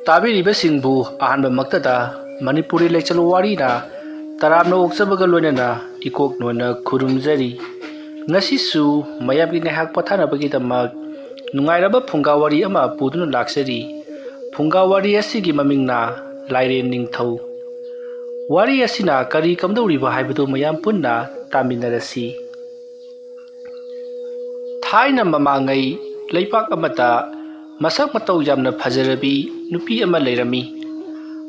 ꯇꯥꯕꯤꯔꯤꯕꯁꯤꯡꯕꯨ ꯑꯍꯥꯟꯕꯃꯛꯇꯗ ꯃꯅꯤꯄꯨꯔꯤ ꯂꯩꯆꯜ ꯋꯥꯔꯤꯅ ꯇꯔꯥꯝꯅ ꯑꯣꯛꯆꯕꯒ ꯂꯣꯏꯅꯅ ꯏꯀꯣꯛꯅꯣꯟꯅ ꯈꯨꯔꯨꯝꯖꯔꯤ꯫ ꯉꯁꯤꯁꯨ ꯃꯌꯥꯝꯒꯤ ꯉꯥꯏꯍꯥꯛ ꯄꯣꯊꯥꯅꯕꯒꯤꯗꯃꯛ ꯅꯨꯡꯉꯥꯏꯔꯕ ꯐꯨꯡꯒꯥ ꯋꯥꯔꯤ ꯑꯃ ꯄꯨꯗꯨꯅ ꯂꯥꯛꯆꯔꯤ꯫ ꯐꯨꯡꯒꯥ ꯋꯥꯔꯤ ꯑꯁꯤꯒꯤ ꯃꯃꯤꯡꯅ ꯂꯥꯏꯔꯦꯟ ꯅꯤꯡꯊꯧ꯫ ꯋꯥꯔꯤ ꯑꯁꯤꯅ ꯀꯔꯤ ꯀꯝꯗꯧꯔꯤꯕ ꯍꯥꯏꯕꯗꯨ ꯃꯌꯥꯝ ꯄꯨꯟꯅ ꯇꯥꯃꯤꯟꯅꯔꯁꯤ꯫ ꯊꯥꯏꯅ ꯃꯃꯥꯡꯉꯩ ꯂꯩꯄꯥꯛ ꯑꯃꯗ ꯃꯁꯛ ꯃꯇꯧ ꯌꯥꯝꯅ ꯐꯖꯔꯕꯤ ꯅꯨꯄꯤ ꯑꯃ ꯂꯩꯔꯝꯃꯤ꯫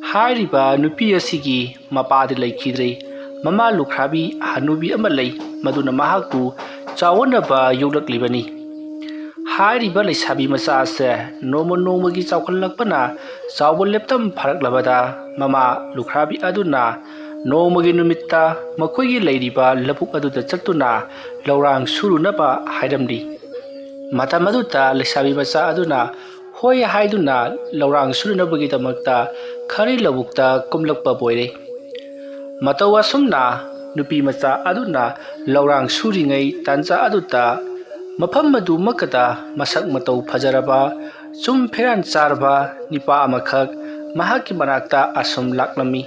ꯍꯥꯏꯔꯤꯕ ꯅꯨꯄꯤ ꯑꯁꯤꯒꯤ ꯃꯄꯥꯗꯤ ꯂꯩꯈꯤꯗ꯭ꯔꯦ꯫ ꯃꯃꯥ ꯂꯨꯈ꯭ꯔꯥꯕꯤ ꯍꯅꯨꯕꯤ ꯑꯃ ꯂꯩ, ꯃꯗꯨꯅ ꯃꯍꯥꯛꯄꯨ ꯆꯥꯎꯅꯕ ꯌꯣꯛꯂꯛꯂꯤꯕꯅꯤ꯫ ꯍꯥꯏꯔꯤꯕ ꯂꯩꯁꯥꯕꯤ ꯃꯆꯥ ꯑꯁꯦ ꯅꯣꯡꯃ ꯅꯣꯡꯃꯒꯤ ꯆꯥꯎꯈꯠꯂꯛꯄꯅ ꯆꯥꯎꯕ ꯂꯦꯞꯇꯝ ꯐꯥꯔꯛꯂꯕꯗ ꯃꯃꯥ ꯂꯨꯈ꯭ꯔꯥꯕꯤ ꯑꯗꯨꯅ ꯅꯣꯡꯃꯒꯤ ꯅꯨꯃꯤꯠꯇ ꯃꯈꯣꯏꯒꯤ ꯂꯩꯔꯤꯕ ꯂꯧꯕꯨꯛ ꯑꯗꯨꯗ ꯆꯠꯇꯨꯅ ꯂꯧꯔꯥꯡ ꯁꯨꯔꯨꯅꯕ ꯍꯥꯏꯔꯝꯂꯤ꯫ ꯃꯇꯝ ꯑꯗꯨꯗ ꯂꯩꯁꯥꯕꯤ ꯃꯆꯥ ꯑꯗꯨꯅ ꯍꯣꯏ ꯍꯥꯏꯗꯨꯅ ꯂꯧꯔꯥꯡ ꯁꯨꯅꯕꯒꯤꯗꯃꯛꯇ ꯈꯔꯤ ꯂꯧꯕꯨꯛꯇ ꯀꯨꯝꯂꯛꯄ ꯕꯣꯏꯔꯦ꯫ ꯃꯇꯧ ꯑꯁꯨꯝꯅ ꯅꯨꯄꯤ ꯃꯆꯥ ꯑꯗꯨꯅ ꯂꯧꯔꯥꯡ ꯁꯨꯔꯤꯉꯩ ꯇꯥꯟꯖꯥ ꯑꯗꯨꯗ ꯃꯐꯝ ꯑꯗꯨꯃꯛꯇꯗ ꯃꯁꯛ ꯃꯇꯧ ꯐꯖꯔꯕ ꯆꯨꯝ ꯐꯤꯔꯥꯟ ꯆꯥꯔꯕ ꯅꯤꯄꯥ ꯑꯃꯈꯛ ꯃꯍꯥꯛꯀꯤ ꯃꯅꯥꯛꯇ ꯑꯁꯨꯝ ꯂꯥꯛꯂꯝꯃꯤ꯫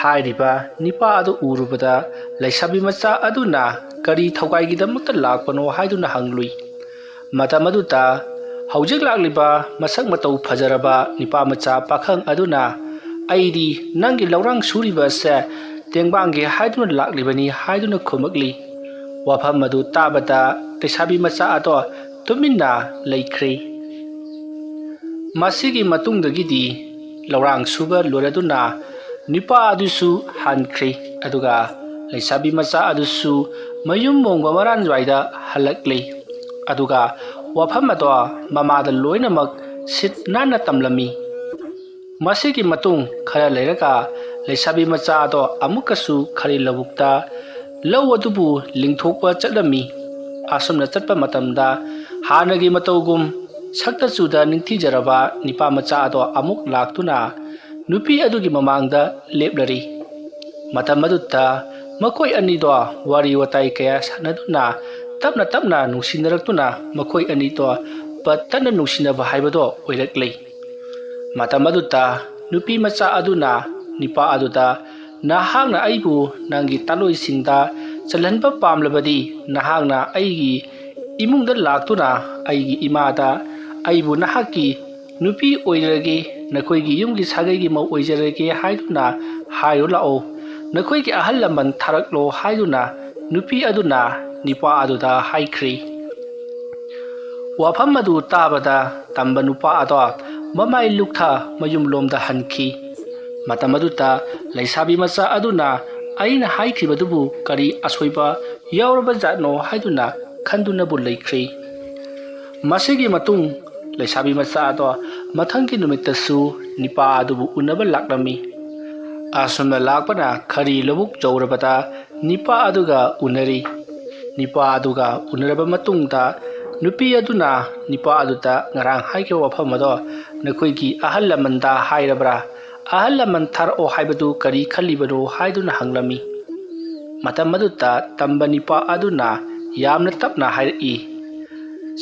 ꯍꯥꯏꯔꯤꯕ ꯅꯤꯄꯥ ꯑꯗꯨ ꯎꯔꯨꯕꯗ ꯂꯩꯁꯥꯕꯤ ꯃꯆꯥ ꯑꯗꯨꯅ ꯀꯔꯤ ꯊꯧꯒꯥꯏꯒꯤꯗꯃꯛꯇ ꯂꯥꯛꯄꯅꯣ ꯍꯥꯏꯗꯨꯅ ꯍꯪꯂꯨꯏ꯫ ꯃꯇꯝ ꯑꯗꯨꯗ ꯍꯧꯖꯤꯛ ꯂꯥꯛꯂꯤꯕ ꯃꯁꯛ ꯃꯇꯧ ꯐꯖꯔꯕ ꯅꯤꯄꯥ ꯃꯆꯥ ꯄꯥꯈꯪ ꯑꯗꯨꯅ ꯑꯩꯗꯤ ꯅꯪꯒꯤ ꯂꯧꯔꯥꯡ ꯁꯨꯔꯤꯕ ꯑꯁꯦ ꯇꯦꯡꯕꯥꯡꯒꯦ ꯍꯥꯏꯗꯨꯅ ꯂꯥꯛꯂꯤꯕꯅꯤ ꯍꯥꯏꯗꯨꯅ ꯈꯨꯝꯃꯛꯂꯤ꯫ ꯋꯥꯐꯝ ꯑꯗꯨ ꯇꯥꯕꯗ ꯂꯩꯁꯥꯕꯤ ꯃꯆꯥ ꯑꯗꯣ ꯇꯨꯃꯤꯟꯅ ꯂꯩꯈ꯭ꯔꯦ꯫ ꯃꯁꯤꯒꯤ ꯃꯇꯨꯡꯗꯒꯤꯗꯤ ꯂꯧꯔꯥꯡ ꯁꯨꯕ ꯂꯣꯏꯔꯗꯨꯅ ꯅꯤꯄꯥ ꯑꯗꯨꯁꯨ ꯍꯟꯈ꯭ꯔꯦ, ꯑꯗꯨꯒ ꯂꯩꯁꯥꯕꯤ ꯃꯆꯥ ꯑꯗꯨꯁꯨ ꯃꯌꯨꯝ ꯃꯣꯡꯕ ꯃꯔꯥꯟꯋꯥꯏꯗ ꯍꯜꯂꯛꯂꯦ꯫ ꯑꯗꯨꯒ ꯋꯥꯐꯝ ꯑꯗꯣ ꯃꯃꯥꯗ ꯂꯣꯏꯅꯃꯛ ꯁꯤꯠ ꯅꯥꯟꯅ ꯇꯝꯂꯝꯃꯤ꯫ ꯃꯁꯤꯒꯤ ꯃꯇꯨꯡ ꯈꯔ ꯂꯩꯔꯒ ꯂꯩꯁꯥꯕꯤ ꯃꯆꯥ ꯑꯗꯣ ꯑꯃꯨꯛꯀꯁꯨ ꯈꯔꯤ ꯂꯧꯕꯨꯛꯇ ꯂꯧ ꯑꯗꯨꯕꯨ ꯂꯤꯡꯊꯣꯛꯄ ꯆꯠꯂꯝꯃꯤ꯫ ꯑꯁꯨꯝꯅ ꯆꯠꯄ ꯃꯇꯝꯗ ꯍꯥꯟꯅꯒꯤ ꯃꯇꯧꯒꯨꯝ ꯁꯛꯇ ꯆꯨꯗ ꯅꯤꯡꯊꯤꯖꯔꯕ ꯅꯤꯄꯥ ꯃꯆꯥ ꯑꯗꯣ ꯑꯃꯨꯛ ꯂꯥꯛꯇꯨꯅ ꯅꯨꯄꯤ ꯑꯗꯨꯒꯤ ꯃꯃꯥꯡꯗ ꯂꯦꯞꯂꯔꯤ꯫ ꯃꯇꯝ ꯑꯗꯨꯗ ꯃꯈꯣꯏ ꯑꯅꯤꯗꯣ ꯋꯥꯔꯤ ꯋꯥꯇꯥꯏ ꯀꯌꯥ ꯁꯥꯟꯅꯗꯨꯅ ꯇꯞꯅ ꯇꯞꯅ ꯅꯨꯡꯁꯤꯅꯔꯛꯇꯨꯅ ꯃꯈꯣꯏ ꯑꯅꯤꯗꯣ ꯄꯠꯇꯅ ꯅꯨꯡꯁꯤꯅꯕ ꯍꯥꯏꯕꯗꯣ ꯑꯣꯏꯔꯛꯂꯦ꯫ ꯃꯇꯝ ꯑꯗꯨꯗ ꯅꯨꯄꯤ ꯃꯆꯥ ꯑꯗꯨꯅ ꯅꯤꯄꯥ ꯑꯗꯨꯗ ꯅꯍꯥꯛꯅ ꯑꯩꯕꯨ ꯅꯪꯒꯤ ꯇꯥꯂꯣꯏꯁꯤꯡꯗ ꯆꯜꯍꯟꯕ ꯄꯥꯝꯂꯕꯗꯤ ꯅꯍꯥꯛꯅ ꯑꯩꯒꯤ ꯏꯃꯨꯡꯗ ꯂꯥꯛꯇꯨꯅ ꯑꯩꯒꯤ ꯏꯃꯥꯗ ꯑꯩꯕꯨ ꯅꯍꯥꯛꯀꯤ ꯅꯨꯄꯤ ꯑꯣꯏꯔꯒꯦ, ꯅꯈꯣꯏꯒꯤ ꯌꯨꯝꯒꯤ ꯁꯥꯒꯩꯒꯤ ꯃꯧ ꯑꯣꯏꯖꯔꯒꯦ ꯍꯥꯏꯗꯨꯅ ꯍꯥꯏꯔꯨ ꯂꯥꯛꯑꯣ, ꯅꯈꯣꯏꯒꯤ ꯑꯍꯜ ꯂꯃꯟ ꯊꯥꯔꯛꯂꯣ ꯍꯥꯏꯗꯨꯅ ꯅꯨꯄꯤ ꯑꯗꯨꯅ ꯅꯤꯄꯥ ꯑꯗꯨꯗ ꯍꯥꯏꯈ꯭ꯔꯦ꯫ ꯋꯥꯐꯝ ꯑꯗꯨ ꯇꯥꯕꯗ ꯇꯝꯕ ꯅꯨꯄꯥ ꯑꯗꯣ ꯃꯃꯥꯏ ꯂꯨꯛꯊ ꯃꯌꯨꯝꯂꯣꯝꯗ ꯍꯟꯈꯤ꯫ ꯃꯇꯝ ꯑꯗꯨꯗ ꯂꯩꯁꯥꯕꯤ ꯃꯆꯥ ꯑꯗꯨꯅ ꯑꯩꯅ ꯍꯥꯏꯈꯤꯕꯗꯨꯕꯨ ꯀꯔꯤ ꯑꯁꯣꯏꯕ ꯌꯥꯎꯔꯕ ꯖꯥꯠꯅꯣ ꯍꯥꯏꯗꯨꯅ ꯈꯟꯗꯨꯅꯕꯨ ꯂꯩꯈ꯭ꯔꯦ꯫ ꯃꯁꯤꯒꯤ ꯃꯇꯨꯡ ꯂꯩꯁꯥꯕꯤ ꯃꯆꯥ ꯑꯗꯣ ꯃꯊꯪꯒꯤ ꯅꯨꯃꯤꯠꯇꯁꯨ ꯅꯤꯄꯥ ꯑꯗꯨꯕꯨ ꯎꯅꯕ ꯂꯥꯛꯂꯝꯃꯤ꯫ ꯑꯁꯨꯝꯅ ꯂꯥꯛꯄꯅ ꯈꯔꯤ ꯂꯧꯕꯨꯛ ꯌꯧꯔꯕꯗ ꯅꯤꯄꯥ ꯑꯗꯨꯒ ꯎꯅꯔꯤ꯫ ꯅꯤꯄꯥ ꯑꯗꯨꯒ ꯎꯅꯔꯕ ꯃꯇꯨꯡꯗ ꯅꯨꯄꯤ ꯑꯗꯨꯅ ꯅꯤꯄꯥ ꯑꯗꯨꯗ ꯉꯔꯥꯡ ꯍꯥꯏꯈꯤꯕ ꯋꯥꯐꯝ ꯑꯗꯣ ꯅꯈꯣꯏꯒꯤ ꯑꯍꯜ ꯂꯃꯟꯗ ꯍꯥꯏꯔꯕ꯭ꯔꯥ, ꯑꯍꯜ ꯂꯃꯟ ꯊꯥꯔꯛꯑꯣ ꯍꯥꯏꯕꯗꯨ ꯀꯔꯤ ꯈꯜꯂꯤꯕꯅꯣ ꯍꯥꯏꯗꯨꯅ ꯍꯪꯂꯝꯃꯤ꯫ ꯃꯇꯝ ꯑꯗꯨꯗ ꯇꯝꯕ ꯅꯤꯄꯥ ꯑꯗꯨꯅ ꯌꯥꯝꯅ ꯇꯞꯅ ꯍꯥꯏꯔꯛꯏ,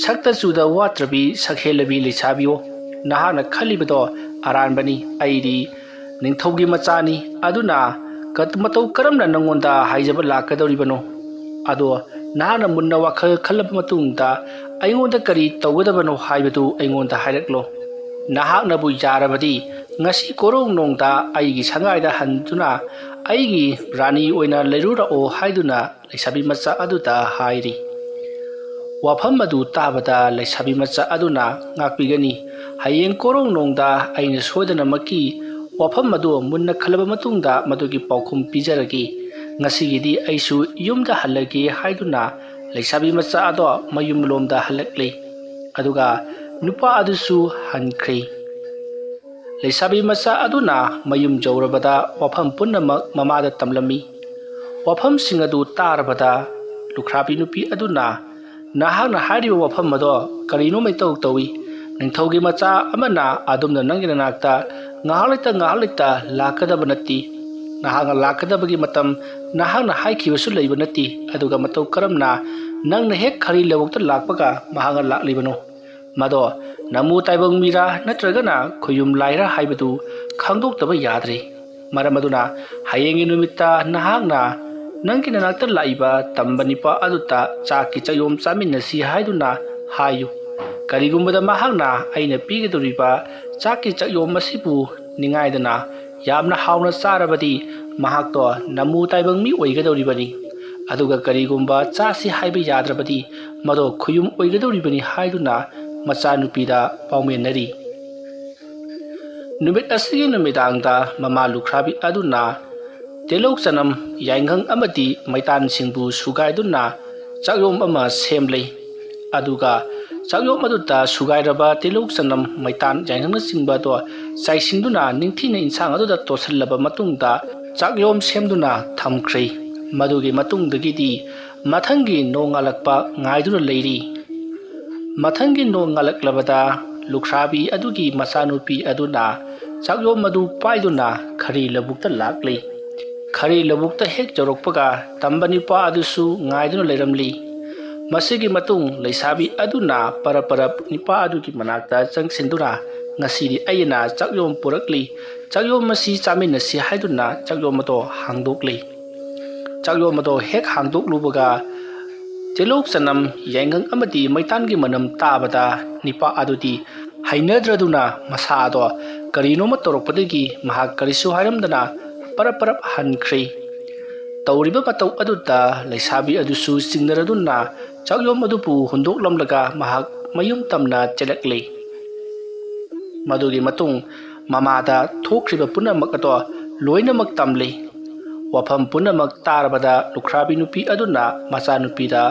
ꯁꯛꯇ ꯆꯨꯗ ꯋꯥꯠꯇ꯭ꯔꯕꯤ ꯁꯛꯍꯦꯜꯂꯕꯤ ꯂꯩꯁꯥꯕꯤꯌꯣ, ꯅꯍꯥꯛꯅ ꯈꯜꯂꯤꯕꯗꯣ ꯑꯔꯥꯟꯕꯅꯤ꯫ ꯑꯩꯗꯤ ꯅꯤꯡꯊꯧꯒꯤ ꯃꯆꯥꯅꯤ, ꯑꯗꯨꯅ ꯃꯇꯧ ꯀꯔꯝꯅ ꯅꯪꯉꯣꯟꯗ ꯍꯥꯏꯖꯕ ꯂꯥꯛꯀꯗꯧꯔꯤꯕꯅꯣ? ꯑꯗꯣ ꯅꯍꯥꯛꯅ ꯃꯨꯟꯅ ꯋꯥꯈꯜ ꯈꯜꯂꯕ ꯃꯇꯨꯡꯗ ꯑꯩꯉꯣꯟꯗ ꯀꯔꯤ ꯇꯧꯒꯗꯕꯅꯣ ꯍꯥꯏꯕꯗꯨ ꯑꯩꯉꯣꯟꯗ ꯍꯥꯏꯔꯛꯂꯣ꯫ ꯅꯍꯥꯛꯅꯕꯨ ꯌꯥꯔꯕꯗꯤ ꯉꯁꯤ ꯀꯣꯔꯧꯅꯣꯡꯗ ꯑꯩꯒꯤ ꯁꯪꯒꯥꯏꯗ ꯍꯟꯗꯨꯅ ꯑꯩꯒꯤ ꯔꯥꯅꯤ ꯑꯣꯏꯅ ꯂꯩꯔꯨꯔꯛꯑꯣ ꯍꯥꯏꯗꯨꯅ ꯂꯩꯁꯥꯕꯤ ꯃꯆꯥ ꯑꯗꯨꯗ ꯍꯥꯏꯔꯤ꯫ ꯋꯥꯐꯝ ꯑꯗꯨ ꯇꯥꯕꯗ ꯂꯩꯁꯥꯕꯤ ꯃꯆꯥ ꯑꯗꯨꯅ ꯉꯥꯛꯄꯤꯒꯅꯤ, ꯍꯌꯦꯡ ꯀꯣꯔꯧꯅꯣꯡꯗ ꯑꯩꯅ ꯁꯣꯏꯗꯅꯃꯛꯀꯤ ꯋꯥꯐꯝ ꯑꯗꯨ ꯃꯨꯟꯅ ꯈꯜꯂꯕ ꯃꯇꯨꯡꯗ ꯃꯗꯨꯒꯤ ꯄꯥꯎꯈꯨꯝ ꯄꯤꯖꯔꯒꯦ꯫ ꯉꯁꯤꯒꯤꯗꯤ ꯑꯩꯁꯨ ꯌꯨꯝꯗ ꯍꯜꯂꯒꯦ ꯍꯥꯏꯗꯨꯅ ꯂꯩꯁꯥꯕꯤ ꯃꯆꯥ ꯑꯗꯣ ꯃꯌꯨꯝꯂꯣꯝꯗ ꯍꯜꯂꯛꯂꯦ, ꯑꯗꯨꯒ ꯅꯨꯄꯥ ꯑꯗꯨꯁꯨ ꯍꯟꯈ꯭ꯔꯦ꯫ ꯂꯩꯁꯥꯕꯤ ꯃꯆꯥ ꯑꯗꯨꯅ ꯃꯌꯨꯝ ꯌꯧꯔꯕꯗ ꯋꯥꯐꯝ ꯄꯨꯝꯅꯃꯛ ꯃꯃꯥꯗ ꯇꯝꯂꯝꯃꯤ꯫ ꯋꯥꯐꯝꯁꯤꯡ ꯑꯗꯨ ꯇꯥꯔꯕꯗ ꯂꯨꯈ꯭ꯔꯥꯕꯤ ꯅꯨꯄꯤ ꯑꯗꯨꯅ ꯅꯍꯥꯛꯅ ꯍꯥꯏꯔꯤꯕ ꯋꯥꯐꯝ ꯑꯗꯣ ꯀꯔꯤꯅꯣ ꯃꯩꯇꯧ ꯇꯧꯏ꯫ ꯅꯤꯡꯊꯧꯒꯤ ꯃꯆꯥ ꯑꯃꯅ ꯑꯗꯨꯝꯅ ꯅꯪꯒꯤ ꯅꯅꯥꯛꯇ ꯉꯥꯏꯍꯥꯛ ꯂꯩꯇ ꯂꯥꯛꯀꯗꯕ ꯅꯠꯇꯦ꯫ ꯅꯍꯥꯛꯅ ꯂꯥꯛꯀꯗꯕꯒꯤ ꯃꯇꯝ ꯅꯍꯥꯛꯅ ꯍꯥꯏꯈꯤꯕꯁꯨ ꯂꯩꯕ ꯅꯠꯇꯦ, ꯑꯗꯨꯒ ꯃꯇꯧ ꯀꯔꯝꯅ ꯅꯪꯅ ꯍꯦꯛ ꯈꯔꯤ ꯂꯧꯕꯨꯛꯇ ꯂꯥꯛꯄꯒ ꯃꯍꯥꯛꯅ ꯂꯥꯛꯂꯤꯕꯅꯣ? ꯃꯗꯣ ꯅꯃꯨ ꯇꯥꯏꯕꯪ ꯃꯤꯔꯥ ꯅꯠꯇ꯭ꯔꯒꯅ ꯈꯨꯌꯨꯝ ꯂꯥꯏꯔꯥ ꯍꯥꯏꯕꯗꯨ ꯈꯪꯗꯣꯛꯇꯕ ꯌꯥꯗ꯭ꯔꯦ ꯃꯔꯝ ꯑꯗꯨꯅ ꯍꯌꯦꯡꯒꯤ ꯅꯨꯃꯤꯠꯇ ꯅꯍꯥꯛꯅ ꯅꯪꯒꯤ ꯅꯅꯥꯛꯇ ꯂꯥꯛꯏꯕ ꯇꯝꯕ ꯅꯤꯄꯥ ꯑꯗꯨꯗ ꯆꯥꯛꯀꯤ ꯆꯌꯣꯝ ꯆꯥꯃꯤꯟꯅꯁꯤ ꯍꯥꯏꯗꯨꯅ ꯍꯥꯏꯌꯨ ꯀꯔꯤꯒꯨꯝꯕꯗ ꯃꯍꯥꯛꯅ ꯑꯩꯅ ꯄꯤꯒꯗꯧꯔꯤꯕ ꯆꯥꯛꯀꯤ ꯆꯌꯣꯝ ꯑꯁꯤꯕꯨ ꯅꯤꯡꯉꯥꯏꯗꯅ ꯌꯥꯝꯅ ꯍꯥꯎꯅ ꯆꯥꯔꯕꯗꯤ ꯃꯍꯥꯛꯇꯣ ꯅꯃꯨ ꯇꯥꯏꯕꯪ ꯃꯤ ꯑꯣꯏꯒꯗꯧꯔꯤꯕꯅꯤ ꯑꯗꯨꯒ ꯀꯔꯤꯒꯨꯝꯕ ꯆꯥꯁꯤ ꯍꯥꯏꯕ ꯌꯥꯗ꯭ꯔꯕꯗꯤ ꯃꯗꯣ ꯈꯨꯌꯨꯝ ꯑꯣꯏꯒꯗꯧꯔꯤꯕꯅꯤ ꯍꯥꯏꯗꯨꯅ ꯃꯆꯥꯅꯨꯄꯤꯗ ꯄꯥꯎꯃꯦꯟꯅꯔꯤ ꯅꯨꯃꯤꯠ ꯑꯁꯤꯒꯤ ꯅꯨꯃꯤꯗꯥꯡꯗ ꯃꯃꯥ ꯂꯨꯈ꯭ꯔꯥꯕꯤ ꯑꯗꯨꯅ ꯇꯤꯜꯍꯧ ꯆꯅꯝ ꯌꯥꯏꯉꯪ ꯑꯃꯗꯤ ꯃꯩꯇꯥꯟꯁꯤꯡꯕꯨ ꯁꯨꯒꯥꯏꯗꯨꯅ ꯆꯥꯛꯌꯣꯝ ꯑꯃ ꯁꯦꯝꯂꯩ ꯑꯗꯨꯒ ꯆꯥꯛꯌꯣꯝ ꯑꯗꯨꯗ ꯁꯨꯒꯥꯏꯔꯕ ꯇꯤꯜꯍꯧ ꯆꯅꯝ ꯃꯩꯇꯥꯟ ꯌꯥꯏꯉꯪꯅꯆꯤꯡꯕ ꯑꯗꯣ ꯆꯥꯏꯁꯤꯟꯗꯨꯅ ꯅꯤꯡꯊꯤꯅ ꯏꯟꯁꯥꯡ ꯑꯗꯨꯗ ꯇꯣꯠꯁꯤꯜꯂꯕ ꯃꯇꯨꯡꯗ ꯆꯥꯛꯌꯣꯝ ꯁꯦꯝꯗꯨꯅ ꯊꯝꯈ꯭ꯔꯦ ꯃꯗꯨꯒꯤ ꯃꯇꯨꯡꯗꯒꯤꯗꯤ ꯃꯊꯪꯒꯤ ꯅꯣꯡ ꯉꯥꯜꯂꯛꯄ ꯉꯥꯏꯗꯨꯅ ꯂꯩꯔꯤ ꯃꯊꯪꯒꯤ ꯅꯣꯡ ꯉꯥꯜꯂꯛꯂꯕꯗ ꯂꯨꯈ꯭ꯔꯥꯕꯤ ꯑꯗꯨꯒꯤ ꯃꯆꯥꯅꯨꯄꯤ ꯑꯗꯨꯅ ꯆꯥꯛꯌꯣꯝ ꯑꯗꯨ ꯄꯥꯏꯗꯨꯅ ꯈꯔꯤ ꯂꯧꯕꯨꯛꯇ ꯂꯥꯛꯂꯤ ꯈꯔꯤ ꯂꯧꯕꯨꯛꯇ ꯍꯦꯛ ꯌꯧꯔꯛꯄꯒ ꯇꯝꯕ ꯅꯤꯄꯥ ꯑꯗꯨꯁꯨ ꯉꯥꯏꯗꯨꯅ ꯂꯩꯔꯝꯂꯤ ꯃꯁꯤꯒꯤ ꯃꯇꯨꯡ ꯂꯩꯁꯥꯕꯤ ꯑꯗꯨꯅ ꯄꯔꯞ ꯅꯤꯄꯥ ꯑꯗꯨꯒꯤ ꯃꯅꯥꯛꯇ ꯆꯪꯁꯤꯟꯗꯨꯅ ꯉꯁꯤꯗꯤ ꯑꯩꯅ ꯆꯥꯛꯌꯣꯝ ꯄꯨꯔꯛꯂꯤ ꯆꯥꯛꯌꯣꯝ ꯑꯁꯤ ꯆꯥꯃꯤꯟꯅꯁꯤ ꯍꯥꯏꯗꯨꯅ ꯆꯥꯛꯌꯣꯝ ꯑꯗꯣ ꯍꯥꯡꯗꯣꯛꯂꯤ ꯆꯥꯛꯌꯣꯝ ꯑꯗꯣ ꯍꯦꯛ ꯍꯥꯡꯗꯣꯛꯂꯨꯕꯒ ꯇꯤꯜꯍꯧ ꯆꯅꯝ ꯌꯥꯏꯉꯪ ꯑꯃꯗꯤ ꯃꯩꯇꯥꯟꯒꯤ ꯃꯅꯝ ꯇꯥꯕꯗ ꯅꯤꯄꯥ ꯑꯗꯨꯗꯤ ꯍꯩꯅꯗ꯭ꯔꯗꯨꯅ ꯃꯁꯥ ꯑꯗꯣ ꯀꯔꯤꯅꯣꯃ ꯇꯧꯔꯛꯄꯗꯒꯤ ꯃꯍꯥꯛ ꯀꯔꯤꯁꯨ ꯍꯥꯏꯔꯝꯗꯅ ꯄꯔꯞ ꯍꯟꯈ꯭ꯔꯦ ꯇꯧꯔꯤꯕ ꯃꯇꯧ ꯑꯗꯨꯗ ꯂꯩꯁꯥꯕꯤ ꯑꯗꯨꯁꯨ ꯆꯤꯡꯅꯔꯗꯨꯅ ꯆꯥꯛꯌꯣꯝ ꯑꯗꯨꯕꯨ ꯍꯨꯟꯗꯣꯛꯂꯝꯂꯒ ꯃꯍꯥꯛ ꯃꯌꯨꯝ ꯇꯝꯅ ꯆꯦꯜꯂꯛꯂꯤ ꯃꯗꯨꯒꯤ ꯃꯇꯨꯡ ꯃꯃꯥꯗ ꯊꯣꯛꯈ꯭ꯔꯤꯕ ꯄꯨꯝꯅꯃꯛ ꯑꯗꯣ ꯂꯣꯏꯅꯃꯛ ꯇꯝꯂꯤ ꯋꯥꯐꯝ ꯄꯨꯝꯅꯃꯛ ꯇꯥꯔꯕꯗ ꯂꯨꯈ꯭ꯔꯥꯕꯤ ꯅꯨꯄꯤ ꯑꯗꯨꯅ ꯃꯆꯥꯅꯨꯄꯤꯗ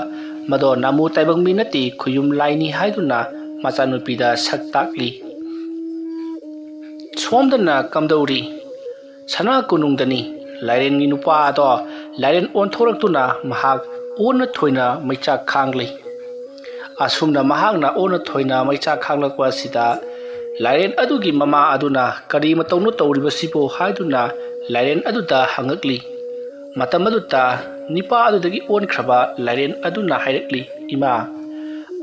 ꯃꯗꯣ ꯅꯃꯨ ꯇꯥꯏꯕꯪ ꯃꯤ ꯅꯠꯇꯦ ꯈꯨꯌꯨꯝ ꯂꯥꯏꯅꯤ ꯍꯥꯏꯗꯨꯅ ꯃꯆꯥꯅꯨꯄꯤꯗ ꯁꯛ ꯇꯥꯛꯂꯤ ꯁꯣꯝꯗꯅ ꯀꯝꯗꯧꯔꯤ ꯁꯅꯥ ꯀꯣꯅꯨꯡꯗꯅꯤ ꯂꯥꯏꯔꯦꯟꯒꯤ ꯅꯨꯄꯥ ꯑꯗꯣ ꯂꯥꯏꯔꯦꯟ ꯑꯣꯟꯊꯣꯔꯛꯇꯨꯅ ꯃꯍꯥꯛ ꯑꯣꯟꯅ ꯊꯣꯏꯅ ꯃꯩꯆꯥꯛ ꯈꯥꯡꯂꯤ ꯑꯁꯨꯝꯅ ꯃꯍꯥꯛꯅ ꯑꯣꯟꯅ ꯊꯣꯏꯅ ꯃꯩꯆꯥꯛ ꯈꯥꯡꯂꯛꯄ ꯑꯁꯤꯗ ꯂꯥꯏꯔꯦꯟ ꯑꯗꯨꯒꯤ ꯃꯃꯥ ꯑꯗꯨꯅ ꯀꯔꯤ ꯃꯇꯧꯅꯣ ꯇꯧꯔꯤꯕꯁꯤꯕꯨ ꯍꯥꯏꯗꯨꯅ ꯂꯥꯏꯔꯦꯟ ꯑꯗꯨꯗ ꯍꯪꯉꯛꯂꯤ ꯃꯇꯝ ꯑꯗꯨꯗ ꯅꯤꯄꯥ ꯑꯗꯨꯗꯒꯤ ꯑꯣꯟꯈ꯭ꯔꯕ ꯂꯥꯏꯔꯦꯟ ꯑꯗꯨꯅ ꯍꯥꯏꯔꯛꯂꯤ ꯏꯃꯥ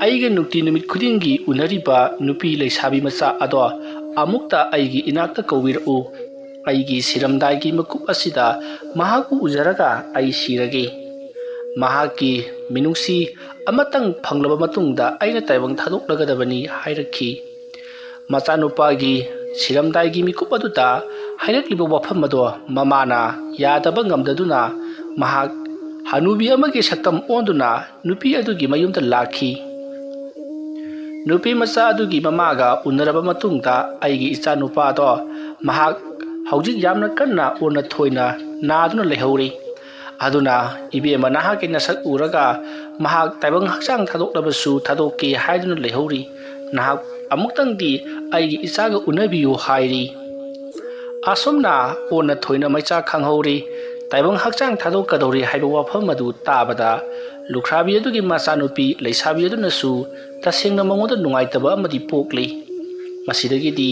ꯑꯩꯒ ꯅꯨꯡꯇꯤ ꯅꯨꯃꯤꯠ ꯈꯨꯗꯤꯡꯒꯤ ꯎꯅꯔꯤꯕ ꯅꯨꯄꯤ ꯂꯩꯁꯥꯕꯤ ꯃꯆꯥ ꯑꯗꯣ ꯑꯃꯨꯛꯇ ꯑꯩꯒꯤ ꯏꯅꯥꯛꯇ ꯀꯧꯕꯤꯔꯛꯎ ꯑꯩꯒꯤ ꯁꯤꯔꯝꯗꯥꯏꯒꯤ ꯃꯀꯨꯞ ꯑꯁꯤꯗ ꯃꯍꯥꯛꯄꯨ ꯎꯖꯔꯒ ꯑꯩ ꯁꯤꯔꯒꯦ ꯃꯍꯥꯛꯀꯤ ꯃꯤꯅꯨꯡꯁꯤ ꯑꯃꯇꯪ ꯐꯪꯂꯕ ꯃꯇꯨꯡꯗ ꯑꯩꯅ ꯇꯥꯏꯕꯪ ꯊꯥꯗꯣꯛꯂꯒꯗꯕꯅꯤ ꯍꯥꯏꯔꯛꯈꯤ ꯃꯆꯥꯅꯨꯄꯥꯒꯤ ꯁꯤꯔꯝꯗꯥꯏꯒꯤ ꯃꯤꯀꯨꯞ ꯑꯗꯨꯗ ꯍꯥꯏꯔꯛꯂꯤꯕ ꯋꯥꯐꯝ ꯑꯗꯣ ꯃꯃꯥꯅ ꯌꯥꯗꯕ ꯉꯝꯗꯗꯨꯅ ꯃꯍꯥꯛ ꯍꯅꯨꯕꯤ ꯑꯃꯒꯤ ꯁꯛꯇꯝ ꯑꯣꯟꯗꯨꯅ ꯅꯨꯄꯤ ꯑꯗꯨꯒꯤ ꯃꯌꯨꯝꯗ ꯂꯥꯛꯈꯤ ꯅꯨꯄꯤ ꯃꯆꯥ ꯑꯗꯨꯒꯤ ꯃꯃꯥꯒ ꯎꯅꯔꯕ ꯃꯇꯨꯡꯗ ꯑꯩꯒꯤ ꯏꯆꯥꯅꯨꯄꯥꯗꯣ ꯃꯍꯥꯛ ꯍꯧꯖꯤꯛ ꯌꯥꯝꯅ ꯀꯟꯅ ꯑꯣꯟꯅ ꯊꯣꯏꯅ ꯅꯥꯗꯨꯅ ꯂꯩꯍꯧꯔꯤ ꯑꯗꯨꯅ ꯏꯕꯦꯝꯃ ꯅꯍꯥꯛꯀꯤ ꯅꯁꯛ ꯎꯔꯒ ꯃꯍꯥꯛ ꯇꯥꯏꯕꯪ ꯍꯛꯆꯥꯡ ꯊꯥꯗꯣꯛꯂꯕꯁꯨ ꯊꯥꯗꯣꯛꯀꯦ ꯍꯥꯏꯗꯨꯅ ꯂꯩꯍꯧꯔꯤ ꯅꯍꯥꯛ ꯑꯃꯨꯛꯇꯪꯗꯤ ꯑꯩꯒꯤ ꯏꯆꯥꯒ ꯎꯅꯕꯤꯌꯨ ꯍꯥꯏꯔꯤ ꯑꯁꯨꯝꯅ ꯑꯣꯟꯅ ꯊꯣꯏꯅ ꯃꯩꯆꯥꯛ ꯈꯥꯡꯍꯧꯔꯤ ꯇꯥꯏꯕꯪ ꯍꯛꯆꯥꯡ ꯊꯥꯗꯣꯛꯀꯗꯧꯔꯤ ꯍꯥꯏꯕ ꯋꯥꯐꯝ ꯑꯗꯨ ꯇꯥꯕꯗ ꯂꯨꯈ꯭ꯔꯥꯕꯤ ꯑꯗꯨꯒꯤ ꯃꯆꯥꯅꯨꯄꯤ ꯂꯩꯁꯥꯕꯤ ꯑꯗꯨꯅꯁꯨ ꯇꯁꯦꯡꯅ ꯃꯉꯣꯟꯗ ꯅꯨꯡꯉꯥꯏꯇꯕ ꯑꯃꯗꯤ ꯄꯣꯛꯂꯤ ꯃꯁꯤꯗꯒꯤꯗꯤ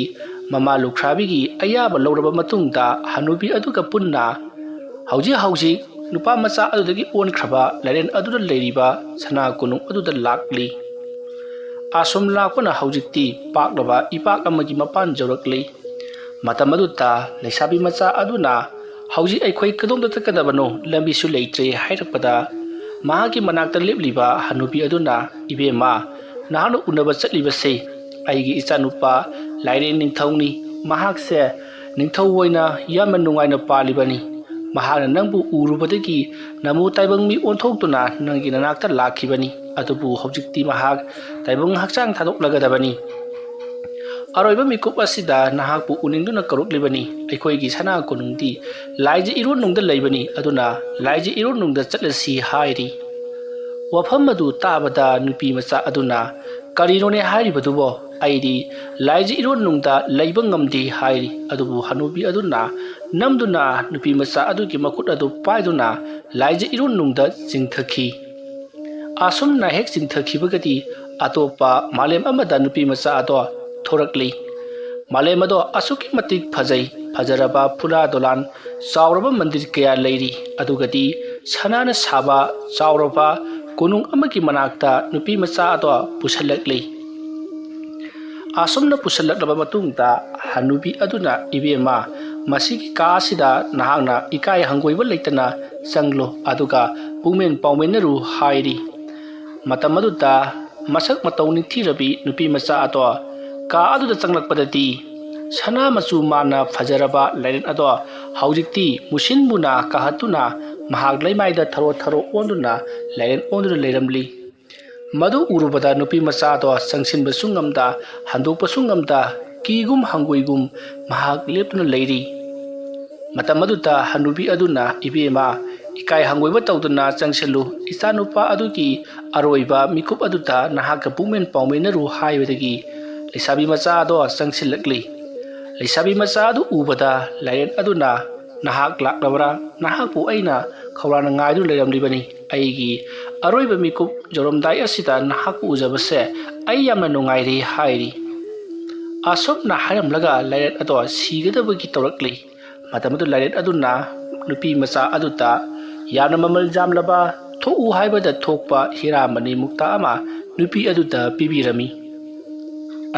ꯃꯃꯥ ꯂꯨꯈ꯭ꯔꯥꯕꯤꯒꯤ ꯑꯌꯥꯕ ꯂꯧꯔꯕ ꯃꯇꯨꯡꯗ ꯍꯅꯨꯕꯤ ꯑꯗꯨꯒ ꯄꯨꯟꯅ ꯍꯧꯖꯤꯛ ꯅꯨꯄꯥ ꯃꯆꯥ ꯑꯗꯨꯗꯒꯤ ꯑꯣꯟꯈ꯭ꯔꯕ ꯂꯥꯏꯔꯦꯟ ꯑꯗꯨꯗ ꯂꯩꯔꯤꯕ ꯁꯅꯥ ꯀꯣꯅꯨꯡ ꯑꯗꯨꯗ ꯂꯥꯛꯂꯤ ꯑꯁꯨꯝ ꯂꯥꯛꯄꯅ ꯍꯧꯖꯤꯛꯇꯤ ꯄꯥꯛꯂꯕ ꯏꯄꯥꯛ ꯑꯃꯒꯤ ꯃꯄꯥꯟ ꯌꯧꯔꯛꯂꯤ ꯃꯇꯝ ꯑꯗꯨꯗ ꯂꯩꯁꯥꯕꯤ ꯃꯆꯥ ꯑꯗꯨꯅ ꯍꯧꯖꯤꯛ ꯑꯩꯈꯣꯏ ꯀꯗꯣꯝꯗ ꯆꯠꯀꯗꯕꯅꯣ ꯂꯝꯕꯤꯁꯨ ꯂꯩꯇ꯭ꯔꯦ ꯍꯥꯏꯔꯛꯄꯗ ꯃꯍꯥꯛꯀꯤ ꯃꯅꯥꯛꯇ ꯂꯦꯞꯂꯤꯕ ꯍꯅꯨꯕꯤ ꯑꯗꯨꯅ ꯏꯕꯦꯝꯃ ꯅꯍꯥꯛꯅ ꯎꯅꯕ ꯆꯠꯂꯤꯕꯁꯦ ꯑꯩꯒꯤ ꯏꯆꯥꯅꯨꯄꯥ ꯂꯥꯏꯔꯦꯟ ꯅꯤꯡꯊꯧꯅꯤ ꯃꯍꯥꯛꯁꯦ ꯅꯤꯡꯊꯧ ꯑꯣꯏꯅ ꯌꯥꯝꯅ ꯅꯨꯡꯉꯥꯏꯅ ꯄꯥꯜꯂꯤꯕꯅꯤ ꯃꯍꯥꯛꯅ ꯅꯪꯕꯨ ꯎꯔꯨꯕꯗꯒꯤ ꯅꯃꯨ ꯇꯥꯏꯕꯪ ꯃꯤ ꯑꯣꯟꯊꯣꯛꯇꯨꯅ ꯅꯪꯒꯤ ꯅꯅꯥꯛꯇ ꯂꯥꯛꯈꯤꯕꯅꯤ ꯑꯗꯨꯕꯨ ꯍꯧꯖꯤꯛꯇꯤ ꯃꯍꯥꯛ ꯇꯥꯏꯕꯪ ꯍꯛꯆꯥꯡ ꯊꯥꯗꯣꯛꯂꯒꯗꯕꯅꯤ ꯑꯔꯣꯏꯕ ꯃꯤꯀꯨꯞ ꯑꯁꯤꯗ ꯅꯍꯥꯛꯄꯨ ꯎꯅꯤꯡꯗꯨꯅ ꯀꯧꯔꯛꯂꯤꯕꯅꯤ ꯑꯩꯈꯣꯏꯒꯤ ꯁꯅꯥ ꯀꯣꯅꯨꯡꯗꯤ ꯂꯥꯏꯖ ꯏꯔꯣꯟꯅꯨꯡꯗ ꯂꯩꯕꯅꯤ ꯑꯗꯨꯅ ꯂꯥꯏꯖ ꯏꯔꯣꯟꯅꯨꯡꯗ ꯆꯠꯂꯁꯤ ꯍꯥꯏꯔꯤ ꯋꯥꯐꯝ ꯑꯗꯨ ꯇꯥꯕꯗ ꯅꯨꯄꯤ ꯃꯆꯥ ꯑꯗꯨꯅ ꯀꯔꯤꯅꯣꯅꯦ ꯍꯥꯏꯔꯤꯕꯗꯨꯕꯣ ꯑꯩꯗꯤ ꯂꯥꯏꯖ ꯏꯔꯣꯟꯅꯨꯡꯗ ꯂꯩꯕ ꯉꯝꯗꯦ ꯍꯥꯏꯔꯤ ꯑꯗꯨꯕꯨ ꯍꯅꯨꯕꯤ ꯑꯗꯨꯅ ꯅꯝꯗꯨꯅ ꯅꯨꯄꯤ ꯃꯆꯥ ꯑꯗꯨꯒꯤ ꯃꯈꯨꯠ ꯑꯗꯨ ꯄꯥꯏꯗꯨꯅ ꯂꯥꯏꯖ ꯏꯔꯣꯟꯅꯨꯡꯗ ꯆꯤꯡꯊꯈꯤ ꯑꯁꯨꯝꯅ ꯍꯦꯛ ꯆꯤꯡꯊꯈꯤꯕꯒꯗꯤ ꯑꯇꯣꯞꯄ ꯃꯥꯂꯦꯝ ꯑꯃꯗ ꯅꯨꯄꯤ ꯃꯆꯥ ꯑꯗꯣ ꯊꯣꯔꯛꯂꯤ ꯃꯥꯂꯦꯝ ꯑꯗꯣ ꯑꯁꯨꯛꯀꯤ ꯃꯇꯤꯛ ꯐꯖꯩ ꯐꯖꯔꯕ ꯐꯨꯂꯥ ꯗꯣꯂꯥꯟ ꯆꯥꯎꯔꯕ ꯃꯟꯗꯤꯔ ꯀꯌꯥ ꯂꯩꯔꯤ ꯑꯗꯨꯒꯗꯤ ꯁꯅꯥꯅ ꯁꯥꯕ ꯆꯥꯎꯔꯕ ꯀꯣꯅꯨꯡ ꯑꯃꯒꯤ ꯃꯅꯥꯛꯇ ꯅꯨꯄꯤ ꯃꯆꯥ ꯑꯗꯣ ꯄꯨꯁꯜꯂꯛꯂꯤ asumna pusalaknaba matungda hanubi aduna ibema masigi kaasida nahangna ikai hangoiba leitana sanglo aduga pumen paumenaru hairi matamaduta masak matau ningthirabi nupi macha ato ka aduda changlakpadati sana machu mana fajaraba lairen ado haujikti musinbuna kahatuna mahak leimaida tharo tharo onduna lairen onduna leiramli madu urubada nupi macha do sangsinba sungamda handokpa sungamda kigum hangoigum mahak leptuna leiri matamaduta hanubi aduna ibema ikai hangoiba tawduna changsilu isanupa adugi aroiba mikup aduta nahaka pumen paumenaru haibadagi leisabi macha do changsilakli leisabi macha adu ubada lairen aduna nahak laklabra nahakpu aina khawrana ngaidu leiramlibani aigi aroiba mikup joromdai asida nahakpu ujabase ai yamna nungairi hairi asopna haramlaga lairen ado sigadabagi tawrakli matamadu lairen aduna nupi macha aduta yamna mamal jamlaba thoku haibada thokpa hiramani mukta ama nupi aduta pibirami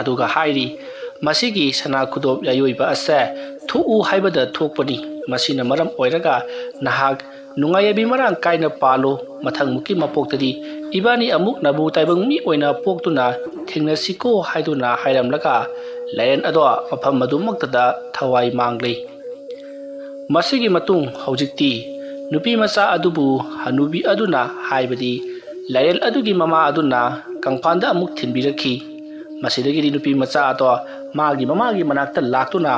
aduga hairi masigi sana khudop yayoiba ase thoku haibada thokpani masina maram oiraga nahak nungayabi marang kaina palo mathang muki mapoktadi ibani amuk nabu taibang mi oina poktuna thengnasiko haiduna hairamlaga lairen ado mafam madumaktada thawai manglei masigi matung haujikti nupi macha adubu hanubi aduna haibadi lairen adugi mama aduna kangpanda amuk thinbirakhi masidagi nupi macha ato magi mamagi manakta laktuna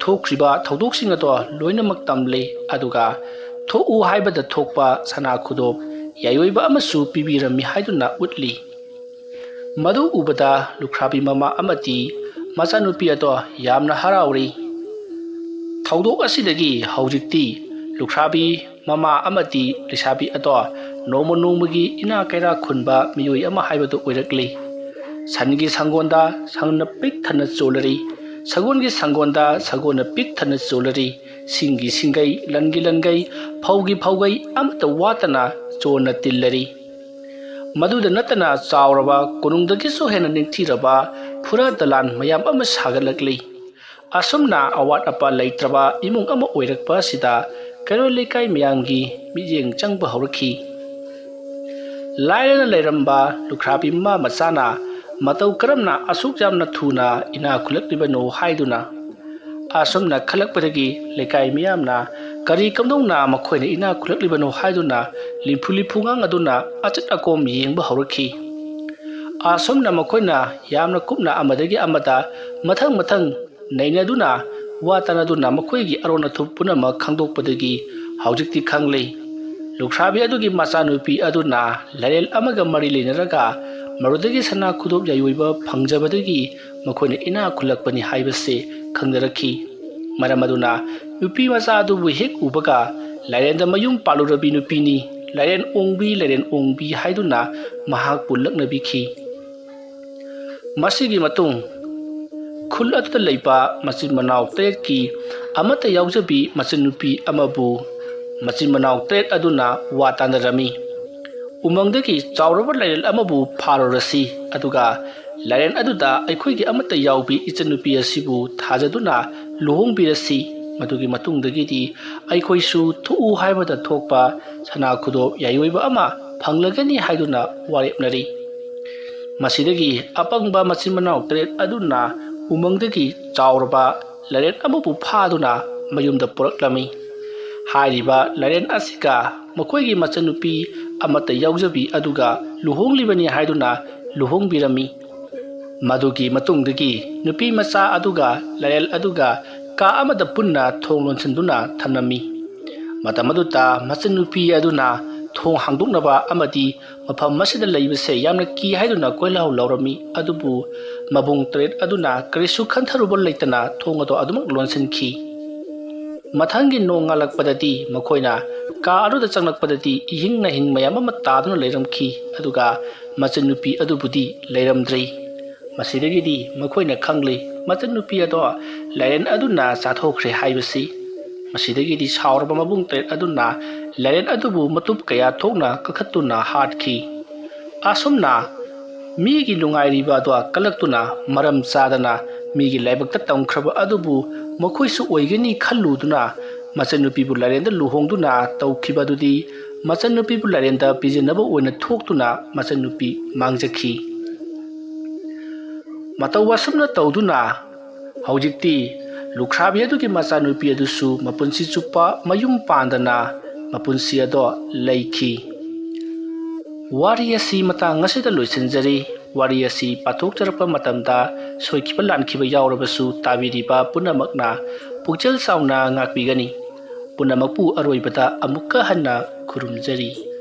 thokriba thodoksinga to loinamak tamle aduga thoku haibada thokpa sana khudop yayoiba amasu pibirami haiduna utli madu ubada lukhrabi mama amati macha nupi ato yamna harauri thodok asidagi haujikti lukhrabi mama amati lisabi ato nomo nomagi ina kaira khunba miyoi ama haibadu oirakli sangi sangonda sangna pik thana cholari sagongi sangonda sagona pik thana cholari singi singai langai phaugi phaugai amta watana chona tillari maduda natana chawraba konungdagi so hena ningthiraba phura dalan mayam ama sagalakli asumna awat apa leitraba imung ama oirakpa sida karo lekai miyamgi mijeng changba haurakhi lairena leiramba lukhrabi ma machana matau karamna asuk jamna thuna ina khulaklibano haiduna asumna khalakpadagi lekai miyamna kari kamdongna makhoina ina khulaklibano haiduna limphuli phungang aduna achat akom yengba haurakhi asumna makhoina yamna kupna amadagi amada mathang nainaduna watanaduna makhoigi arona thupuna ma khangdokpadagi haujikti khanglei lukhrabi adugi macha nupi aduna larel amaga mari lenaraga marudagi sana khudop yayoiba phangjabadagi makhoina ina khulakpani haibase khangdarakhi maramaduna nupi macha adubu hek ubaga lairenda mayum palurabi nupini lairen ongbi haiduna mahak pulaknabikhi masigi matung khul aduda leipa machin manau tret ki amata yaujabi machin nupi amabu machin manau tret aduna watandarami umangdagi chawraba lairel amabu pharorasi aduga lairen aduda aikhoigi amata yaubi ichanupi asibu thajaduna luhongbirasi madugi matungdagi di aikhoisu thu haibada thokpa sana khudop yayoiba ama phanglagani haiduna warepnari masidagi apangba machin manau tret aduna umangdagi chawraba lairen amabu phaduna mayumda puraklami hairiba lairen asika makhoigi machanupi amata yaujabi aduga luhonglibani haiduna luhongbirami madugi matungdagi nupi macha aduga lairel aduga ka amada punna thonglonsanduna thanami matamaduta machanupi aduna thong hangduknaba amadi mafam masida leibase yamna ki haiduna koilau laurami adubu mabung tret aduna krisu khantharubol leitana thong ado adumak lonsanki mathangi nongalakpadati makhoina ka aruda changlakpadati ihingna hing mayam ama taduna leiramki aduga machanupi adubudi leiramdrei masidagidi makhoina khangli machanupi ado lairen aduna chathokre haibasi masidagidi saurba mabung tret aduna lairen adubu matup kaya thokna kakhatuna hatkhi asumna ꯃꯤꯒꯤ ꯅꯨꯡꯉꯥꯏꯔꯤꯕ ꯑꯗꯣ ꯀꯜꯂꯛꯇꯨꯅ ꯃꯔꯝ ꯆꯥꯗꯅ ꯃꯤꯒꯤ ꯂꯥꯏꯕꯛꯇ ꯇꯝꯈ꯭ꯔꯕ ꯑꯗꯨꯕꯨ ꯃꯈꯣꯏꯁꯨ ꯑꯣꯏꯒꯅꯤ ꯈꯜꯂꯨꯗꯨꯅ ꯃꯆꯟꯅꯨꯄꯤꯕꯨ ꯂꯥꯏꯔꯦꯟꯗ ꯂꯨꯍꯣꯡꯗꯨꯅ ꯇꯧꯈꯤꯕ ꯑꯗꯨꯗꯤ ꯃꯆꯟꯅꯨꯄꯤꯕꯨ ꯂꯥꯏꯔꯦꯟꯗ ꯄꯤꯖꯅꯕ ꯑꯣꯏꯅ ꯊꯣꯛꯇꯨꯅ ꯃꯆꯟꯅꯨꯄꯤ ꯃꯥꯡꯖꯈꯤ꯫ ꯃꯇꯧ ꯑꯁꯨꯝꯅ ꯇꯧꯗꯨꯅ ꯍꯧꯖꯤꯛꯇꯤ ꯂꯨꯈ꯭ꯔꯥꯕꯤ ꯑꯗꯨꯒꯤ ꯃꯆꯥꯅꯨꯄꯤ ꯑꯗꯨꯁꯨ ꯃꯄꯨꯟꯁꯤ ꯆꯨꯞꯄ ꯃꯌꯨꯝ ꯄꯥꯟꯗꯅ ꯃꯄꯨꯟꯁꯤ ꯑꯗꯣ ꯂꯩꯈꯤ꯫ ꯋꯥꯔꯤ ꯑꯁꯤ ꯃꯇꯥꯡ ꯑꯁꯤꯗ ꯂꯣꯏꯁꯤꯟꯖꯔꯤ꯫ ꯋꯥꯔꯤ ꯑꯁꯤ ꯄꯥꯊꯣꯛꯆꯔꯛꯄ ꯃꯇꯝꯗ ꯁꯣꯏꯈꯤꯕ ꯂꯥꯟꯈꯤꯕ ꯌꯥꯎꯔꯕꯁꯨ ꯇꯥꯕꯤꯔꯤꯕ ꯄꯨꯝꯅꯃꯛꯅ ꯄꯨꯛꯆꯦꯜ ꯆꯥꯎꯅ ꯉꯥꯛꯄꯤꯒꯅꯤ꯫ ꯄꯨꯝꯅꯃꯛꯄꯨ ꯑꯔꯣꯏꯕꯗ ꯑꯃꯨꯛꯀ ꯍꯟꯅ ꯈꯨꯔꯨꯝꯖꯔꯤ꯫